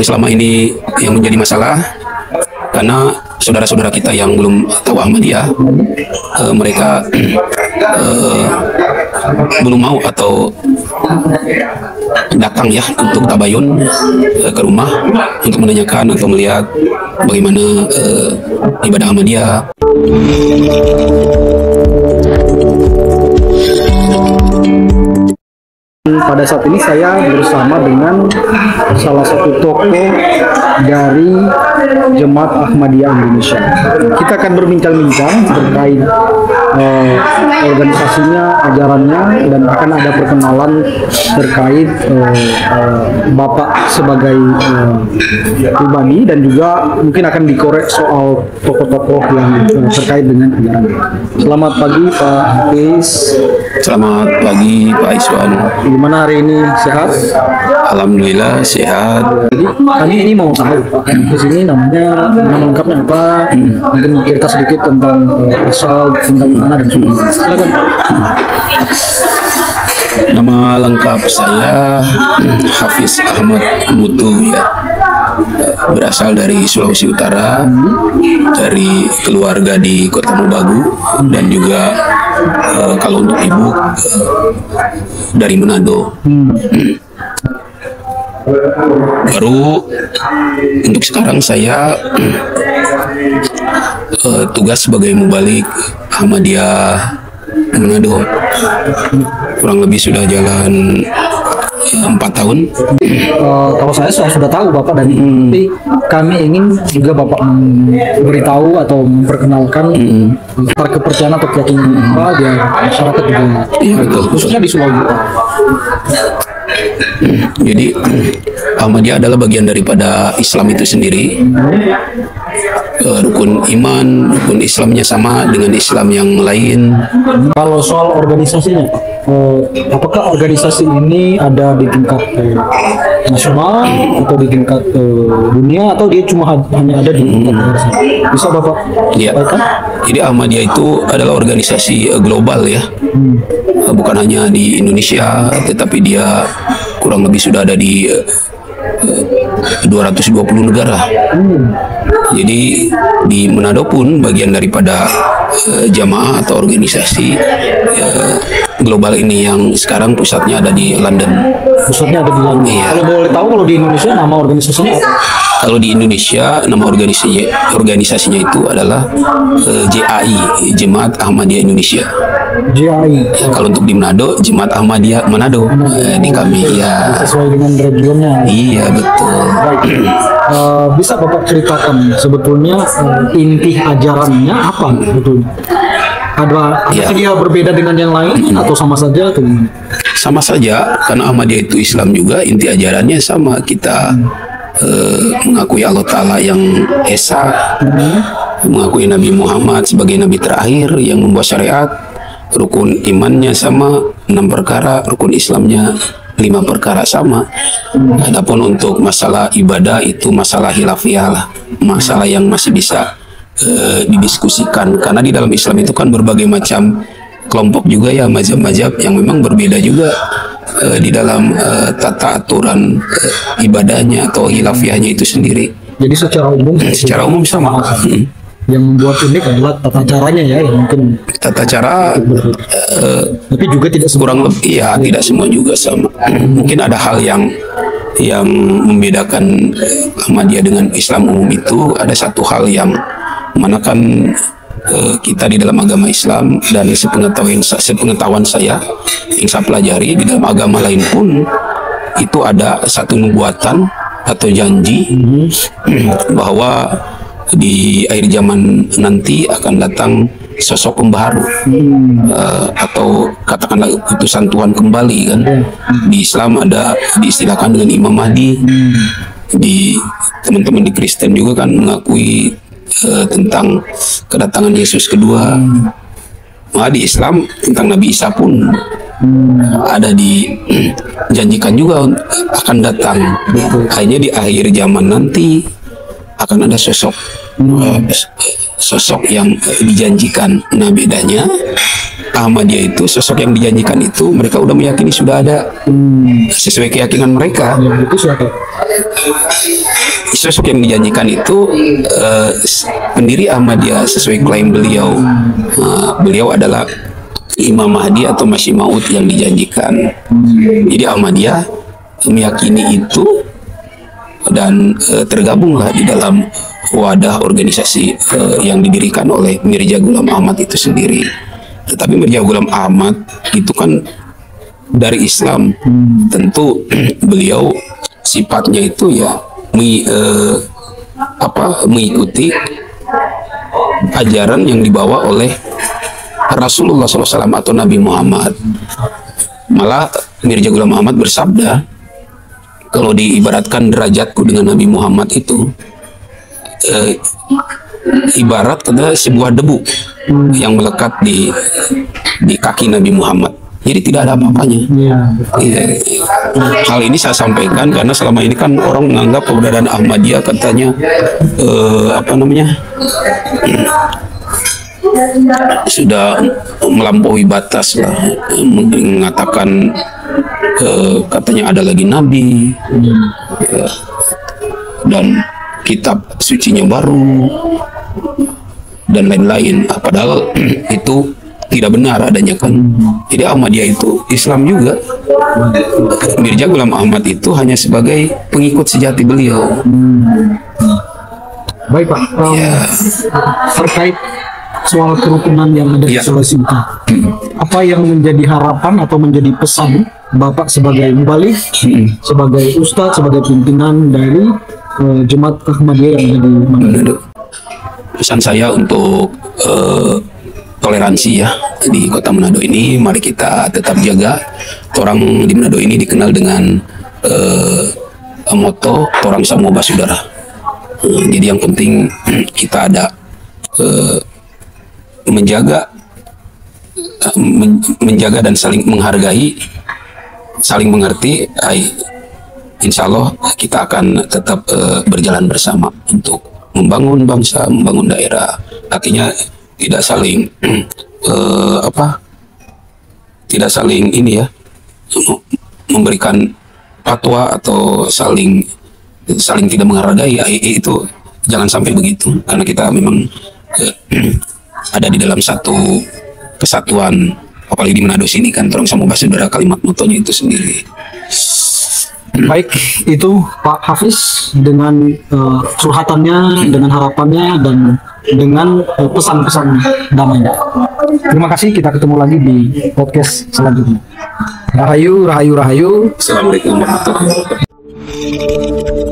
yang selama ini yang menjadi masalah, karena saudara-saudara kita yang belum tahu Ahmadiyah, mereka belum mau atau datang ya untuk tabayun ke rumah untuk menanyakan atau melihat bagaimana ibadah Ahmadiyah. Pada saat ini saya bersama dengan salah satu tokoh dari Jemaat Ahmadiyah Indonesia. Kita akan berbincang-bincang terkait organisasinya, ajarannya, dan akan ada perkenalan terkait Bapak sebagai pribadi, dan juga mungkin akan dikorek soal tokoh-tokoh yang terkait dengan ajaran. Selamat pagi Pak Hafiz. Selamat pagi Pak Iswan. Gimana hari ini, sehat? Alhamdulillah sehat. Jadi kami ini mau tahu Pak Hafiz ini nama lengkapnya apa? Mungkin cerita sedikit tentang asal, tentang mana dan sebagainya. Silakan. Nama lengkap saya Hafiz Ahmad Mutu ya. Berasal dari Sulawesi Utara, dari keluarga di Kota Mobagu, dan juga kalau untuk ibu dari Manado. Baru untuk sekarang saya tugas sebagai mubalik Ahmadiyah Manado. Kurang lebih sudah jalan 4 tahun. Kalau saya sudah tahu Bapak, dan tapi kami ingin juga Bapak memberitahu atau memperkenalkan kepercayaan atau keyakinan apa biar masyarakat juga, Ya, betul. khususnya di Sulawesi Utara. Jadi Ahmadiyah adalah bagian daripada Islam itu sendiri. Rukun iman, rukun Islamnya sama dengan Islam yang lain. Kalau soal organisasinya, apakah organisasi ini ada di tingkat nasional atau di tingkat dunia, atau dia cuma hanya ada di tingkat daerah? Bisa Bapak Ya, sampaikan? jadi Ahmadiyah itu adalah organisasi global ya. Bukan hanya di Indonesia, tetapi dia kurang lebih sudah ada di 220 negara. Jadi di Manado pun bagian daripada jamaah atau organisasi global ini yang sekarang pusatnya ada di London. Pusatnya ada di London. Iya. Kalau boleh tahu, kalau di Indonesia nama organisasinya apa? Kalau di Indonesia nama organisasinya itu adalah JAI, Jemaat Ahmadiyah Indonesia. JAI. Kalau untuk di Manado, Jemaat Ahmadiyah Manado. Di kami ya. Sesuai dengan regionnya. Iya betul. Baik. Bisa Bapak ceritakan sebetulnya inti ajarannya apa sebetulnya? Apakah dia berbeda dengan yang lain atau sama saja atau gimana? Sama saja, karena Ahmadiyah itu Islam juga, inti ajarannya sama. Kita mengakui Allah Ta'ala yang Esa, mengakui Nabi Muhammad sebagai Nabi terakhir yang membawa syariat, rukun imannya sama 6 perkara, rukun Islamnya 5 perkara sama. Adapun untuk masalah ibadah itu masalah khilafiyah lah, masalah yang masih bisa didiskusikan, karena di dalam Islam itu kan berbagai macam kelompok juga ya, mazhab-mazhab yang memang berbeda juga di dalam tata aturan ibadahnya atau khilafiyahnya itu sendiri. Jadi secara umum sama. Yang membuat unik adalah tata caranya ya, yang mungkin Tata cara tapi juga tidak kurang lebih ya, tidak semua juga sama. Mungkin ada hal yang membedakan Ahmadiyah dengan Islam umum itu, ada satu hal yang mana kan kita di dalam agama Islam, dan sepengetahuan saya yang saya pelajari di dalam agama lain pun itu ada satu nubuatan atau janji bahwa di akhir zaman nanti akan datang sosok pembaharu, atau katakanlah utusan Tuhan kembali kan. Di Islam ada diistilahkan dengan Imam Mahdi. Di teman-teman di Kristen juga kan mengakui tentang kedatangan Yesus kedua. Nah, di Islam tentang Nabi Isa pun ada dijanjikan juga akan datang. Hanya di akhir zaman nanti akan ada sosok yang dijanjikan. Nah, bedanya Ahmadiyah itu sosok yang dijanjikan itu mereka udah meyakini sudah ada sesuai keyakinan mereka. Itu siapa? Sosok yang dijanjikan itu pendiri Ahmadiyah sesuai klaim beliau. Beliau adalah Imam Mahdi atau Masih Maud yang dijanjikan. Jadi Ahmadiyah meyakini itu dan tergabunglah di dalam wadah organisasi yang didirikan oleh Mirza Ghulam Ahmad itu sendiri. Tetapi Mirza Ghulam Ahmad itu kan dari Islam, tentu beliau sifatnya itu ya mengikuti ajaran yang dibawa oleh Rasulullah SAW atau Nabi Muhammad. Malah Mirza Ghulam Ahmad bersabda, kalau diibaratkan derajatku dengan Nabi Muhammad itu ibarat kata sebuah debu yang melekat di kaki Nabi Muhammad. Jadi tidak ada apa-apanya. Hal ini saya sampaikan karena selama ini kan orang menganggap keberadaan Ahmadiyah katanya sudah melampaui batas lah, mengatakan katanya ada lagi nabi dan kitab sucinya baru dan lain-lain. Padahal itu tidak benar adanya kan. Jadi Ahmadiyah itu Islam juga. Mirza Ghulam Ahmad itu hanya sebagai pengikut sejati beliau. Baik Pak, terkait soal kerukunan yang ada di Sulawesi Utara, apa yang menjadi harapan atau menjadi pesan Bapak sebagai mubalik, sebagai ustadz, sebagai pimpinan dari Jemaat Ahmadiyah yang ada di Manado? Pesan saya untuk toleransi ya di kota Manado ini, mari kita tetap jaga. Orang di Manado ini dikenal dengan moto Torang Samo Basudara. Jadi yang penting kita ada menjaga dan saling menghargai, saling mengerti. Insya Allah kita akan tetap berjalan bersama untuk membangun bangsa, membangun daerah. Artinya tidak saling tidak saling ini ya, memberikan fatwa atau saling tidak menghargai. Itu jangan sampai begitu, karena kita memang ada di dalam satu kesatuan. Apalagi di Manado sini kan Torang Samo Basudara, kalimat motonya itu sendiri. Baik, itu Pak Hafiz dengan curhatannya, dengan harapannya, dan dengan pesan-pesan damainya. Terima kasih, kita ketemu lagi di podcast selanjutnya. Rahayu, rahayu, rahayu. Assalamualaikum warahmatullahi wabarakatuh.